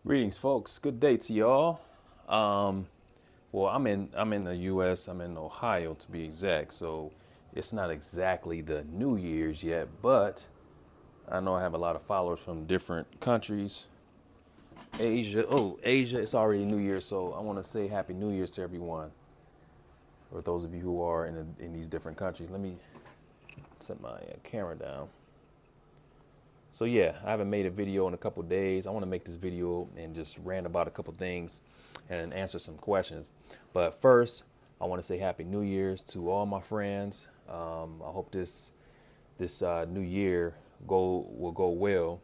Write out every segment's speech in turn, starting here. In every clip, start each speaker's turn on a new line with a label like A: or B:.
A: Greetings, folks. Good day to y'all. Um, well, I'm in the U.S. I'm in Ohio to be exact. So it's not exactly the New Year's yet, but I know I have a lot of followers from different countries. Asia. Oh, Asia. It's already New Year, so I want to say Happy New Year's to everyone. For those of you who are in these different countries, let me set my camera down. So yeah, I haven't made a video in a couple days. I want to make this video and just rant about a couple things and answer some questions. But first, I want to say Happy New Year's to all my friends. I hope this new year go will go well.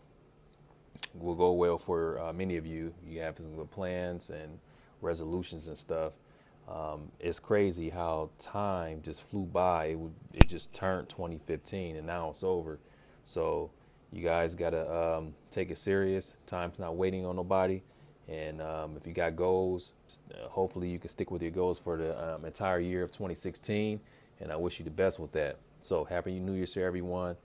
A: Will go well for many of you. You have some good plans and resolutions and stuff. It's crazy how time just flew by. It just turned 2015 and now it's over. So you guys gotta take it serious. Time's not waiting on nobody. And if you got goals, hopefully you can stick with your goals for the entire year of 2016. And I wish you the best with that. So happy New Year's to everyone.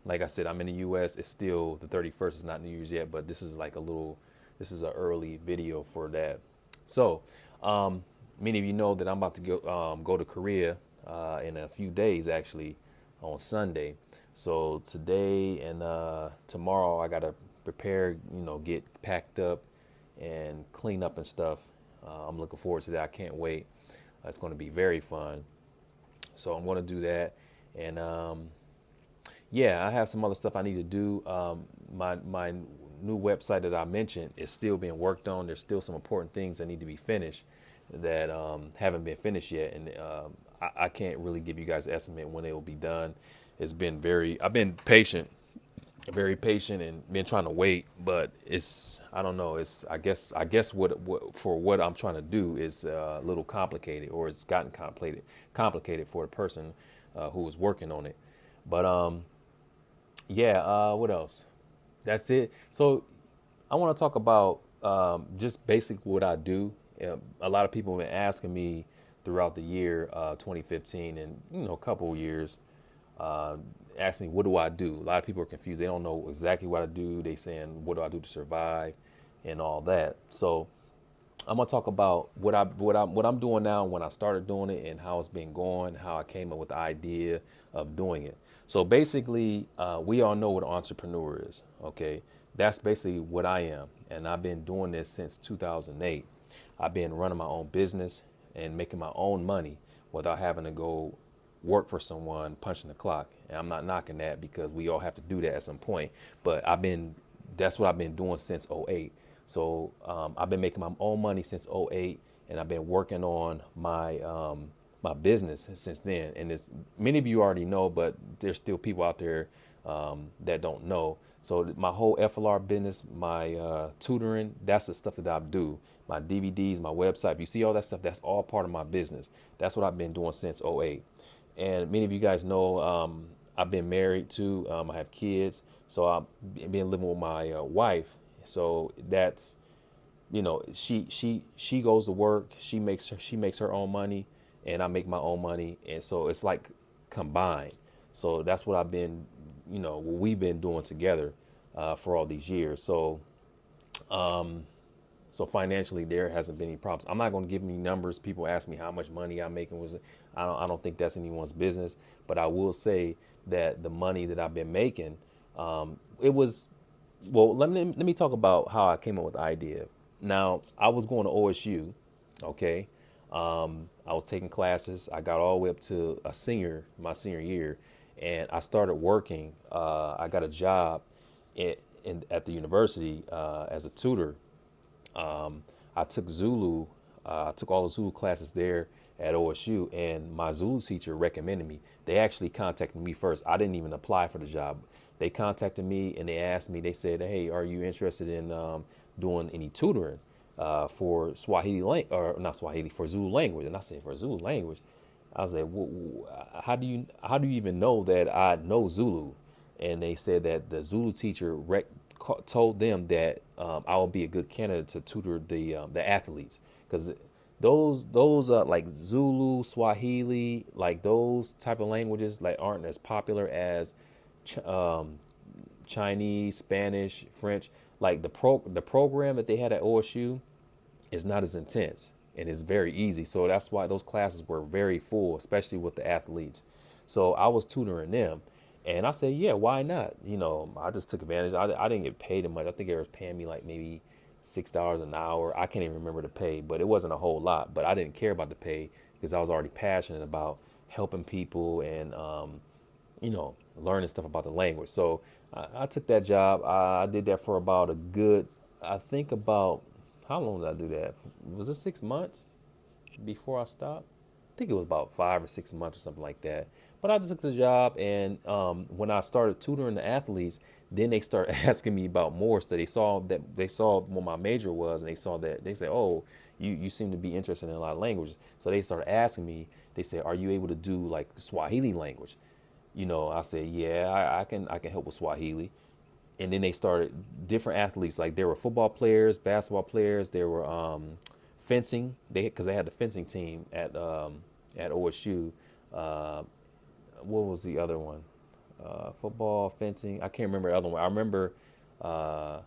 A: Like I said, I'm in the U.S. It's still the 31st. It's not New Year's yet, but this is like this is an early video for that. So, many of you know that I'm about to go to Korea in a few days, actually, on Sunday. So today and tomorrow, I gotta prepare, get packed up and clean up and stuff. I'm looking forward to that. I can't wait. It's going to be very fun. So I'm going to do that, and yeah, I have some other stuff I need to do. My new website that I mentioned is still being worked on. There's still some important things that need to be finished that haven't been finished yet, and I can't really give you guys an estimate when it will be done. I've been patient, very patient, and been trying to wait, but I don't know. I guess what for what I'm trying to do is a little complicated, or it's gotten complicated for the person who is working on it. But yeah, what else? That's it. So I want to talk about just basic what I do. A lot of people have been asking me throughout the year 2015 and a couple of years, uh, ask me what do I do. A lot of people are confused. They don't know exactly what I do. They saying what do I do to survive and all that. So I'm gonna talk about what I'm doing now, when I started doing it, and how it's been going, how I came up with the idea of doing it. So basically, we all know what an entrepreneur is. Okay, that's basically what I am, and I've been doing this since 2008. I've been running my own business and making my own money without having to go work for someone punching the clock. And I'm not knocking that because we all have to do that at some point. But that's what I've been doing since '08. So I've been making my own money since '08, and I've been working on my business since then. And many of you already know, but there's still people out there that don't know. So my whole FLR business, my tutoring, that's the stuff that I do. My DVDs, my website, if you see all that stuff, that's all part of my business. That's what I've been doing since '08. And many of you guys know I've been married too. I have kids, so I've been living with my wife. So that's she goes to work. She makes her own money, and I make my own money, and so it's like combined. So that's what what we've been doing together for all these years. So financially, there hasn't been any problems. I'm not going to give any numbers. People ask me how much money I'm making. I don't think that's anyone's business. But I will say that the money that I've been making, it was well. Let me talk about how I came up with the idea. Now I was going to OSU, okay. I was taking classes. I got all the way up to my senior year, and I started working. I got a job at the university as a tutor. I took Zulu. I took all the Zulu classes there at OSU, and my Zulu teacher recommended me. They actually contacted me first. I didn't even apply for the job. They contacted me and they asked me. They said, "Hey, are you interested in doing any tutoring for or not Swahili, for Zulu language?" And I said, "For Zulu language?" I was like, how do you even know that I know Zulu?" And they said that the Zulu teacher told them that I would be a good candidate to tutor the athletes, because those like Zulu, Swahili, like those type of languages like aren't as popular as Chinese, Spanish, French. Like the program that they had at OSU is not as intense and it's very easy. So that's why those classes were very full, especially with the athletes. So I was tutoring them. And I said, yeah, why not? I just took advantage. I didn't get paid much. I think they was paying me like maybe $6 an hour. I can't even remember the pay, but it wasn't a whole lot. But I didn't care about the pay because I was already passionate about helping people and learning stuff about the language. So I took that job. I did that for about a good, I think about, how long did I do that? Was it 6 months before I stopped? I think it was about 5 or 6 months or something like that. But I just took the job, and when I started tutoring the athletes, then they started asking me about more stuff. They saw what my major was, and they saw that they said, "Oh, you seem to be interested in a lot of languages." So they started asking me. They said, "Are you able to do like Swahili language?" I said, "Yeah, I can help with Swahili." And then they started different athletes. Like there were football players, basketball players. There were fencing. Because they had the fencing team at OSU. Uh, what was the other one? Football, fencing. I can't remember the other one. I remember. Uh,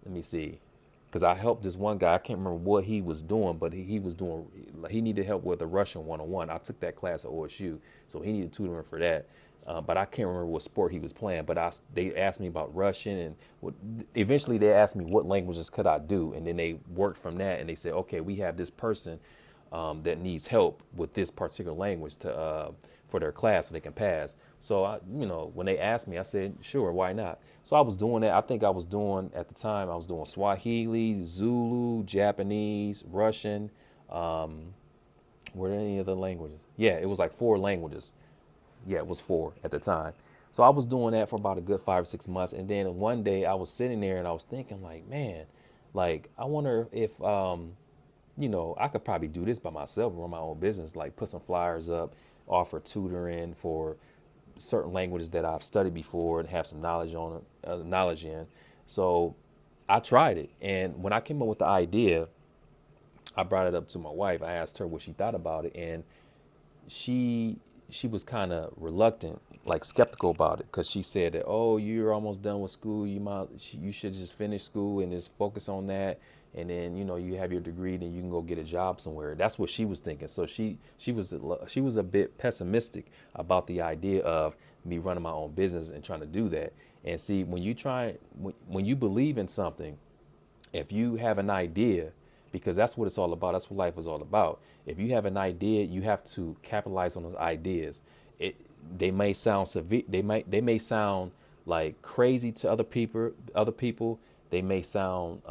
A: Let me see. Because I helped this one guy. I can't remember what he was doing, but he was doing. He needed help with the Russian 101. I took that class at OSU, so he needed tutoring for that. But I can't remember what sport he was playing. But they asked me about Russian, and eventually they asked me what languages could I do, and then they worked from that, and they said, okay, we have this person that needs help with this particular language for their class so they can pass. So when they asked me, I said, sure, why not? So I was doing that. I think I was doing at the time. I was doing Swahili, Zulu, Japanese, Russian. Were there any other languages? Yeah, it was like 4 languages. Yeah, it was 4 at the time. So I was doing that for about a good 5 or 6 months, and then one day I was sitting there and I was thinking, like, man, like I wonder if I could probably do this by myself, run my own business, like put some flyers up, offer tutoring for certain languages that I've studied before and have some knowledge on knowledge in. So I tried it, and when I came up with the idea, I brought it up to my wife. I asked her what she thought about it, and she she was kind of reluctant, like skeptical about it, because she said that, oh, you're almost done with school. You should just finish school and just focus on that, and then you have your degree, then you can go get a job somewhere. That's what she was thinking. So she was a bit pessimistic about the idea of me running my own business and trying to do that. And see, when you believe in something, if you have an idea, because that's what it's all about, that's what life is all about. If you have an idea, you have to capitalize on those ideas. it they may sound severe, they may sound like crazy to other people. They may sound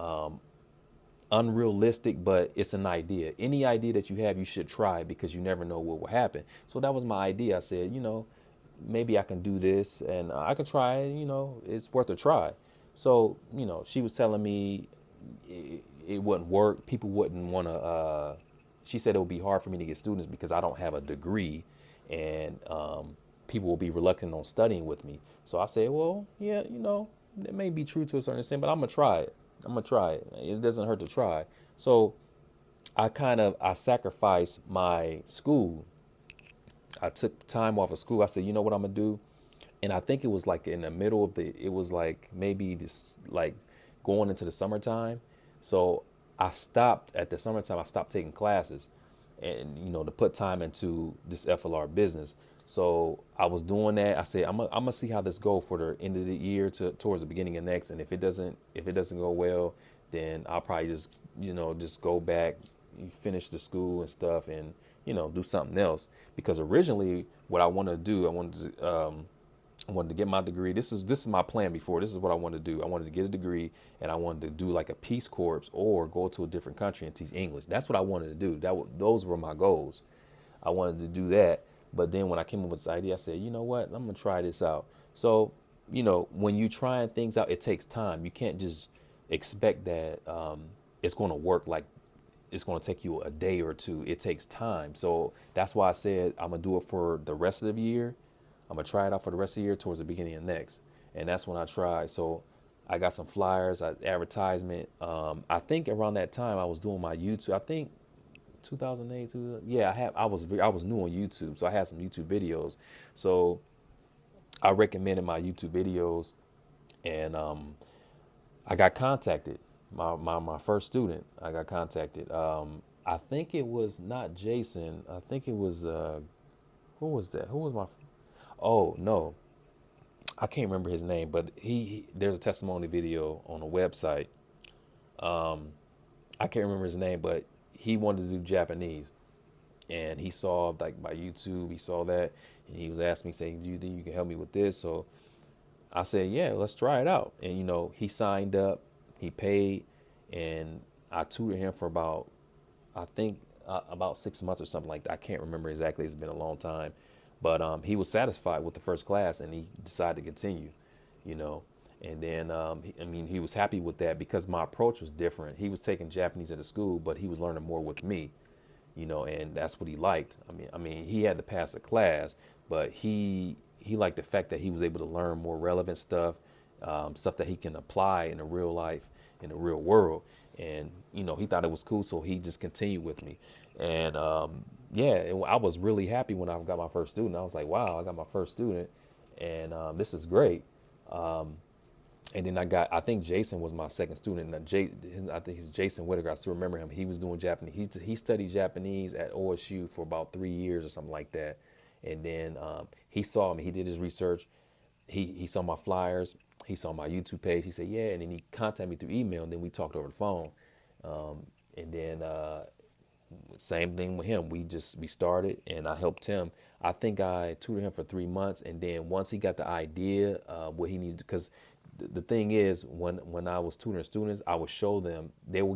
A: unrealistic, but it's an idea. Any idea that you have, you should try, because you never know what will happen. So that was my idea. I said, maybe I can do this, and I can try it. It's worth a try. So she was telling me it wouldn't work. People wouldn't want to. She said it would be hard for me to get students because I don't have a degree, and people will be reluctant on studying with me. So I said, well, yeah, that may be true to a certain extent, but I'm gonna try it. I'm gonna try it. It doesn't hurt to try. So I sacrificed my school. I took time off of school. I said, you know what I'm gonna do? And I think it was like in the middle of it was like maybe this, like going into the summertime. So I stopped at the summertime. I stopped taking classes, and to put time into this FLR business. So I was doing that. I said, I'm gonna see how this go for the end of the year towards the beginning of next. And if it doesn't go well, then I'll probably just go back, finish the school and stuff, and do something else. Because originally, what I wanted to do, I wanted to get my degree. This is my plan before. This is what I wanted to do. I wanted to get a degree, and I wanted to do like a Peace Corps or go to a different country and teach English. That's what I wanted to do. Those were my goals. I wanted to do that. But then when I came up with this idea, I said, you know what? I'm gonna try this out. So, when you trying things out, it takes time. You can't just expect that it's going to work, like it's going to take you a day or two. It takes time. So that's why I said I'm gonna do it for the rest of the year. I'm gonna try it out for the rest of the year towards the beginning of next, and that's when I tried. So I got some flyers, advertisement. I think around that time I was doing my YouTube. I think 2008. Yeah, I was new on YouTube, so I had some YouTube videos. So I recommended my YouTube videos and I got contacted. My first student, I got contacted. I think it was not Jason. I think it was who was that? Who was my? Oh no, I can't remember his name. But there's a testimony video on a website. I can't remember his name, but he wanted to do Japanese, and he saw like by YouTube. He saw that, and he was asking me, saying, "Do you think you can help me with this?" So I said, "Yeah, let's try it out." And he signed up, he paid, and I tutored him for about, I think, about 6 months or something like that. I can't remember exactly. It's been a long time, but he was satisfied with the first class, and he decided to continue. You know, and then I mean, he was happy with that because my approach was different. He was taking Japanese at the school, but he was learning more with me. And that's what he liked. I mean, he had to pass a class, but he liked the fact that he was able to learn more relevant stuff, stuff that he can apply in the real life, in the real world. And he thought it was cool, so he just continued with me. And yeah, I was really happy when I got my first student. I was like, wow, I got my first student, and this is great. And then I think Jason was my second student. I think he's Jason Whitaker. I still remember him. He was doing Japanese. He studied Japanese at OSU for about 3 years or something like that. And then he saw me. He did his research. He saw my flyers. He saw my YouTube page. He said, yeah. And then he contacted me through email. And then we talked over the phone. And then same thing with him. We started, and I helped him. I think I tutored him for 3 months, and then once he got the idea what he needed, because the thing is, when I was tutoring students, I would show them, they will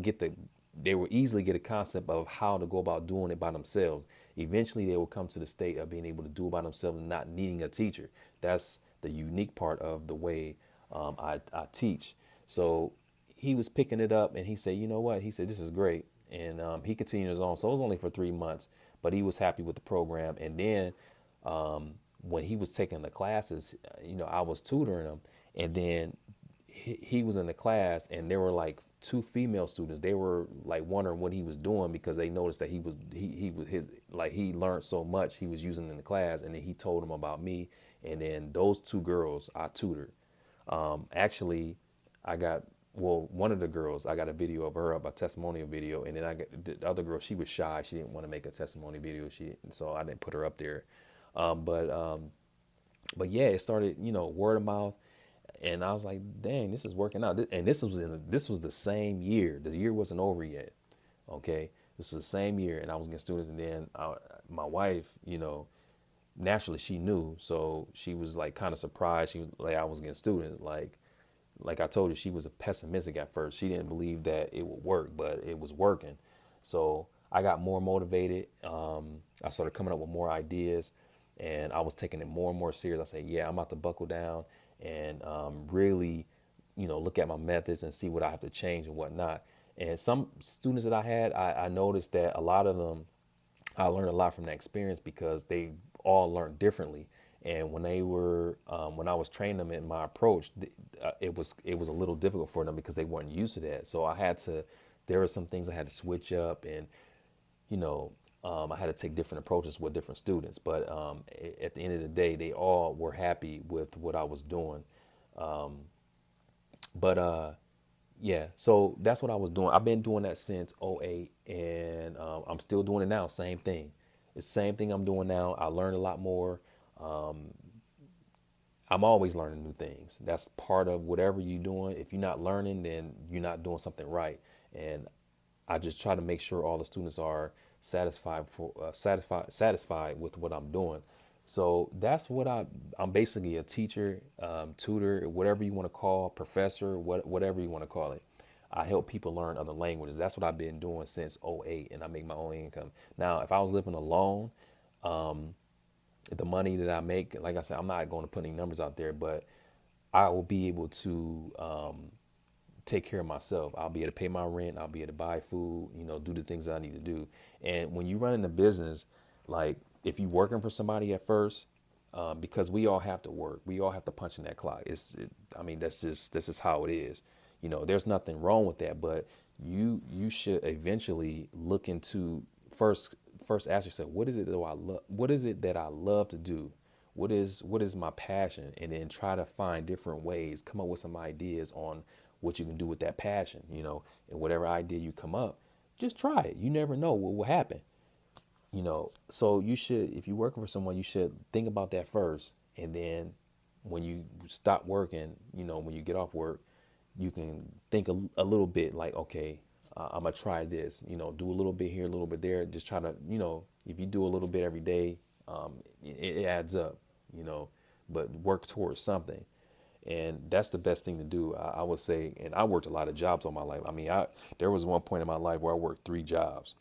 A: easily get a concept of how to go about doing it by themselves. Eventually, they will come to the state of being able to do it by themselves and not needing a teacher. That's the unique part of the way I teach. So he was picking it up, and he said, you know what? He said, this is great. And he continued on. So it was only for 3 months, but he was happy with the program. And then when he was taking the classes, I was tutoring him. And then he was in the class, and there were like two female students. They were like wondering what he was doing because they noticed that he learned so much he was using in the class. And then he told them about me. And then those two girls I tutored. Actually, I got, well, one of the girls, I got a video of her, a testimonial video, and then I got the other girl. She was shy; she didn't want to make a testimony video. So I didn't put her up there. Um, but um, but yeah, it started, word of mouth, and I was like, dang, this is working out. And this was the same year. The year wasn't over yet. Okay, this was the same year, and I was getting students, and then my wife, naturally she knew, so she was like kind of surprised. She was like, I was getting students, like I told you, she was a pessimistic at first. She didn't believe that it would work, but it was working. So I got more motivated. I started coming up with more ideas, and I was taking it more and more serious. I said, yeah, I'm about to buckle down and really, look at my methods and see what I have to change and whatnot. And some students that I had, I noticed that a lot of them, I learned a lot from that experience because they all learned differently. And when I was training them in my approach, it was a little difficult for them because they weren't used to that. So there were some things I had to switch up, and I had to take different approaches with different students. But at the end of the day, they all were happy with what I was doing. But yeah, so that's what I was doing. I've been doing that since '08, and I'm still doing it now. Same thing. It's the same thing I'm doing now. I learned a lot more. I'm always learning new things. That's part of whatever you're doing. If you're not learning, then you're not doing something right. And I just try to make sure all the students are satisfied with what I'm doing. So that's what I'm basically a teacher, tutor, whatever you want to call, professor, whatever you want to call it. I help people learn other languages. That's what I've been doing since '08, and I make my own income. Now, if I was living alone, the money that I make, like I said, I'm not going to put any numbers out there, but I will be able to take care of myself. I'll be able to pay my rent. I'll be able to buy food, do the things that I need to do. And when you run in a business, like if you're working for somebody at first, because we all have to work, we all have to punch in that clock. I mean, this is how it is. There's nothing wrong with that, but you should eventually look into first ask yourself, what is it that I love to do? what is my passion, and then try to find different ways, come up with some ideas on what you can do with that passion, and whatever idea you come up, just try it. You never know what will happen. So you should, if you're working for someone, you should think about that first, and then when you stop working, when you get off work, you can think a little bit like, okay, I'm gonna try this, do a little bit here, a little bit there, just try to, if you do a little bit every day, it adds up, you know but work towards something. And that's the best thing to do, I would say. And I worked a lot of jobs all my life. I mean, there was one point in my life where I worked 3 jobs,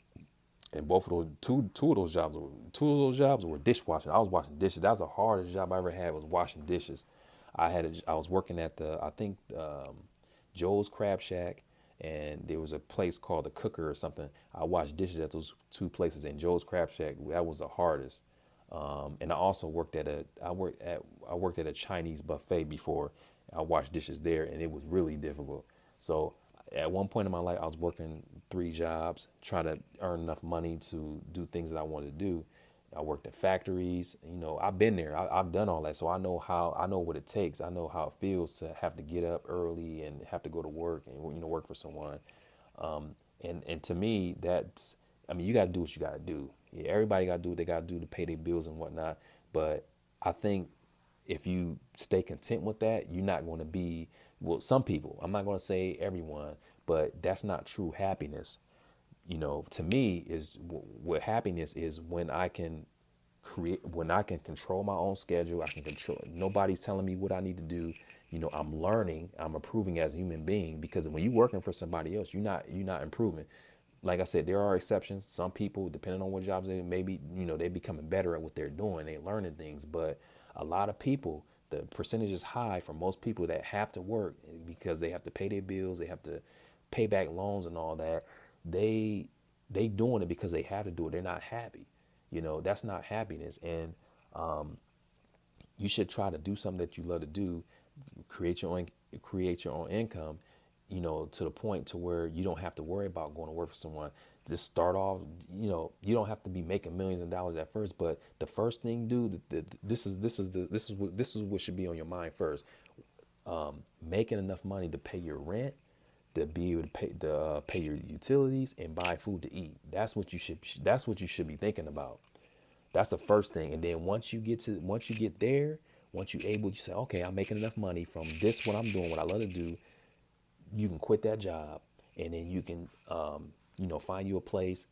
A: and both of those two of those jobs were dishwashing. I was washing dishes. That was the hardest job I ever had, was washing dishes. I was working at the, I think, Joe's Crab Shack, and there was a place called the Cooker or something. I washed dishes at those two places. And Joe's Crab Shack, that was the hardest. And I also worked at a Chinese buffet before. I washed dishes there, and it was really difficult. So at one point in my life, I was working 3 jobs, trying to earn enough money to do things that I wanted to do. I worked at factories. I've been there. I've done all that, so I know what it takes. I know how it feels to have to get up early and have to go to work and work for someone. And to me, that's, I mean, you got to do what you got to do. Yeah, everybody got to do what they got to do to pay their bills and whatnot. But I think if you stay content with that, you're not going to be, well, some people, I'm not going to say everyone, but that's not true happiness. To me, is what happiness is, when I can when I can control my own schedule. I can control, nobody's telling me what I need to do. I'm learning, I'm improving as a human being, because when you're working for somebody else, you're not improving. Like I said, there are exceptions. Some people, depending on what jobs they, maybe, they becoming better at what they're doing, they learning things. But a lot of people, the percentage is high for most people that have to work because they have to pay their bills, they have to pay back loans and all that. They doing it because they have to do it. They're not happy. That's not happiness. And you should try to do something that you love to do, create your own create your own income, to the point to where you don't have to worry about going to work for someone. Just start off, you don't have to be making millions of dollars at first, but the first thing, dude, this is what should be on your mind first. Making enough money to pay your rent, to be able to pay your utilities and buy food to eat. That's what you should be thinking about. That's the first thing. And then once you get there, once you say, okay, I'm making enough money from this, what I'm doing, what I love to do, you can quit that job, and then you can, find you a place,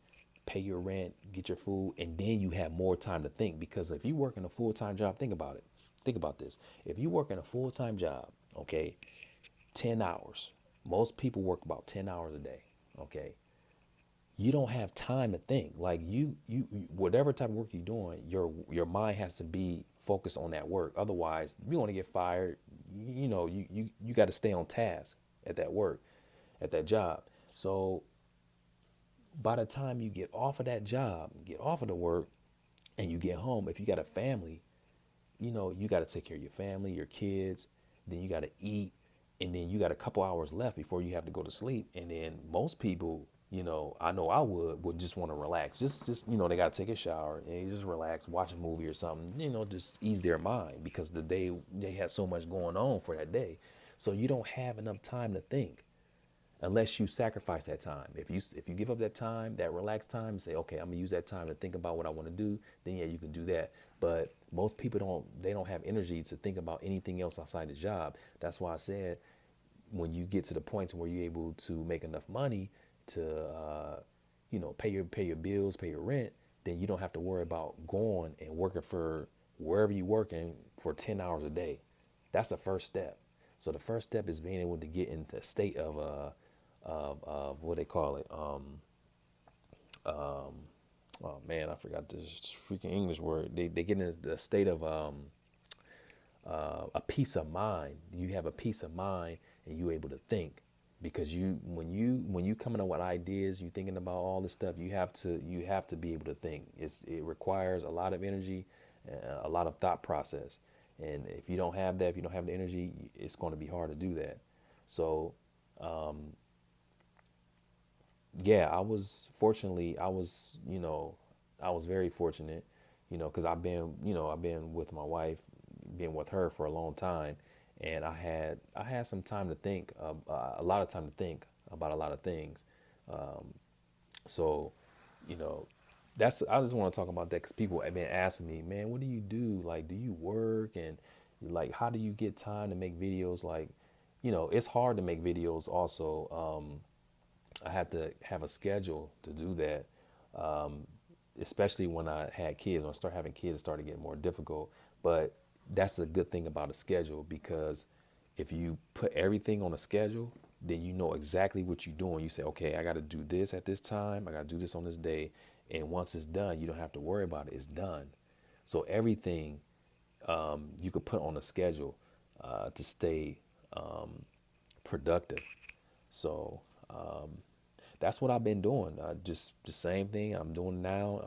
A: pay your rent, get your food, and then you have more time to think. Because if you work in a full-time job, think about it. Think about this. If you work in a full-time job, okay, 10 hours, most people work about 10 hours a day, okay? You don't have time to think. Like whatever type of work you're doing, your mind has to be focused on that work. Otherwise, you want to get fired. You got to stay on task at that work, at that job. So by the time you get off of that job, get off of the work, and you get home, if you got a family, you got to take care of your family, your kids, then you got to eat, and then you got a couple hours left before you have to go to sleep. And then most people, I know I would just want to relax. Just they got to take a shower and just relax, watch a movie or something, just ease their mind, because they had so much going on for that day. So you don't have enough time to think unless you sacrifice that time. If you give up that time, that relaxed time, and say, okay, I'm gonna use that time to think about what I want to do, then yeah, you can do that. But most people don't have energy to think about anything else outside the job. That's why I said, when you get to the point to where you're able to make enough money to pay your bills, pay your rent, then you don't have to worry about going and working for wherever you're working for 10 hours a day. That's the first step. So the first step is being able to get into a state of what they call it. Oh man, I forgot this freaking English word. They get into the state of a peace of mind. You have a peace of mind, and you able to think, because when you coming up with ideas, you thinking about all this stuff. You have to be able to think. It requires a lot of energy, a lot of thought process. And if you don't have that, if you don't have the energy, it's going to be hard to do that. So yeah, I was very fortunate. because I've been with my wife, been with her for a long time, and I had some time to think, a lot of time to think about a lot of things. So, you know, I just want to talk about that because people have been asking me, man, what do you do? Like, do you work? And like, how do you get time to make videos? Like, it's hard to make videos also. I had to have a schedule to do that, especially when I had kids. When I started having kids, it started getting more difficult. But that's a good thing about a schedule, because if you put everything on a schedule, then you know exactly what you're doing. You say, okay, I got to do this at this time. I got to do this on this day. And once it's done, you don't have to worry about it. It's done. So everything you could put on a schedule to stay productive. So that's what I've been doing. Just the same thing I'm doing now.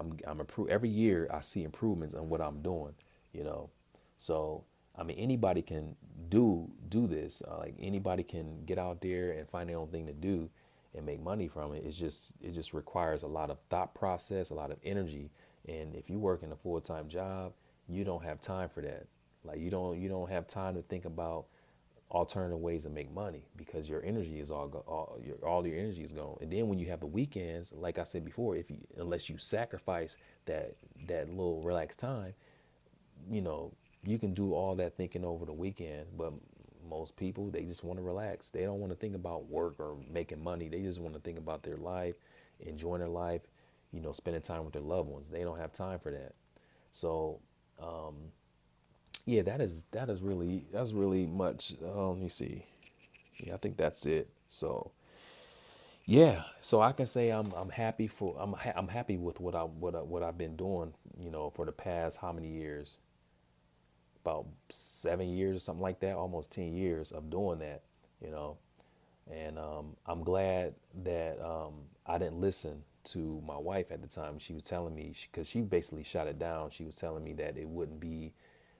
A: Every year I see improvements on what I'm doing. You know, so I mean anybody can do this. Like anybody can get out there and find their own thing to do and make money from it. It just requires a lot of thought process, a lot of energy. And if you work in a full-time job, you don't have time for that. Like you don't have time to think about alternative ways to make money, because your energy is all your energy is gone. And then when you have the weekends, like I said before, if you unless you sacrifice that little relaxed time, you know, you can do all that thinking over the weekend. But most people, they just want to relax. They don't want to think about work or making money. They just want to think about their life, enjoying their life, spending time with their loved ones. They don't have time for that. So yeah, that's really much. Let me see. Yeah, I think that's it. So yeah, so I can say I'm happy I'm happy with what I've been doing. For the past how many years? About 7 years or something like that. Almost 10 years of doing that. You know, and I'm glad that I didn't listen to my wife at the time. She was telling me, because she basically shut it down. She was telling me that it wouldn't be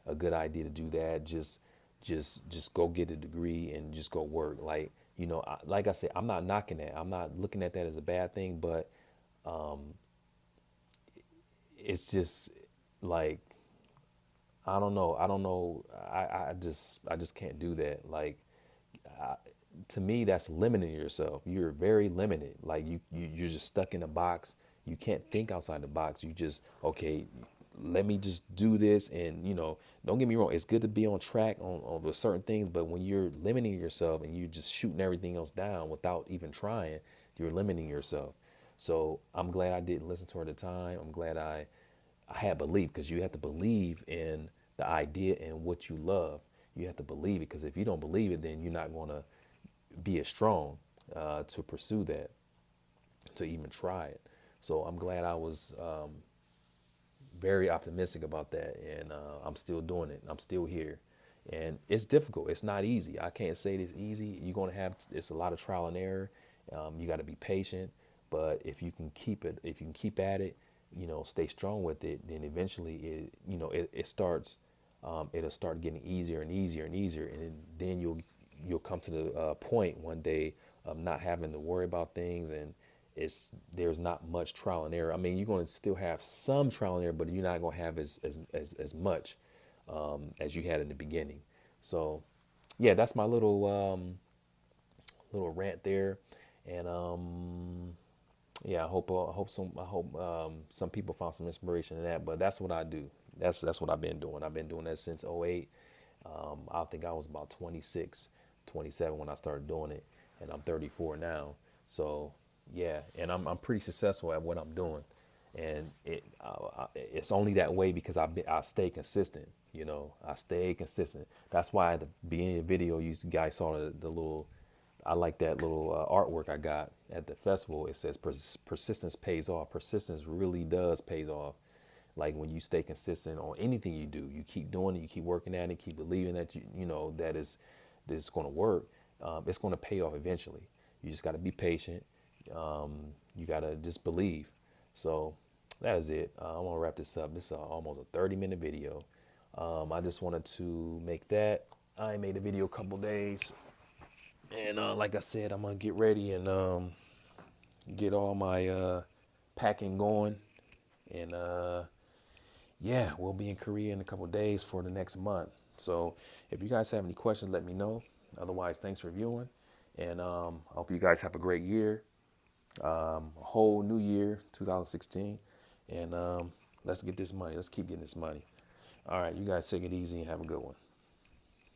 A: a good idea to do that. Just go get a degree and just go work. Like like I said, I'm not knocking that. I'm not looking at that as a bad thing, but it's just like I don't know. I don't know. I just can't do that. Like to me, that's limiting yourself. You're very limited. Like you're just stuck in a box. You can't think outside the box. You just, okay, let me just do this. And don't get me wrong, it's good to be on track on with certain things, but when you're limiting yourself and you're just shooting everything else down without even trying, you're limiting yourself. So I'm glad I didn't listen to her at the time. I'm glad I had belief, because you have to believe in the idea and what you love. You have to believe it, because if you don't believe it, then you're not going to be as strong to pursue that, to even try it. So I'm glad I was very optimistic about that, and I'm still doing it. I'm still here, and it's difficult. It's not easy. I can't say it's easy. You're gonna have it's a lot of trial and error. You got to be patient, but if you can keep at it, stay strong with it, then eventually it starts. It'll start getting easier and easier and easier, and then you'll come to the point one day of not having to worry about things, and there's not much trial and error. I mean, you're going to still have some trial and error, but you're not going to have as much as you had in the beginning. So yeah, that's my little rant there, and yeah, I hope some people found some inspiration in that. But that's what I do. That's what I've been doing. I've been doing that since '08. I think I was about 26, 27 when I started doing it, and I'm 34 now. So yeah, and I'm pretty successful at what I'm doing, and it's only that way because I stay consistent. I stay consistent. That's why at the beginning of the video, you guys saw the little. I like that little artwork I got at the festival. It says persistence pays off. Persistence really does pays off. Like when you stay consistent on anything you do, you keep doing it, you keep working at it, keep believing that that it's going to work. It's going to pay off eventually. You just got to be patient. You got to just believe. So that is it. I'm gonna wrap this up. This is almost a 30-minute video. I just wanted to make that. I made a video a couple days, and like I said, I'm gonna get ready and get all my packing going, and yeah, we'll be in Korea in a couple days for the next month. So if you guys have any questions, let me know. Otherwise, thanks for viewing. And I hope you guys have a great year, a whole new year, 2016. And let's get this money. Let's keep getting this money. All right, you guys take it easy and have a good one.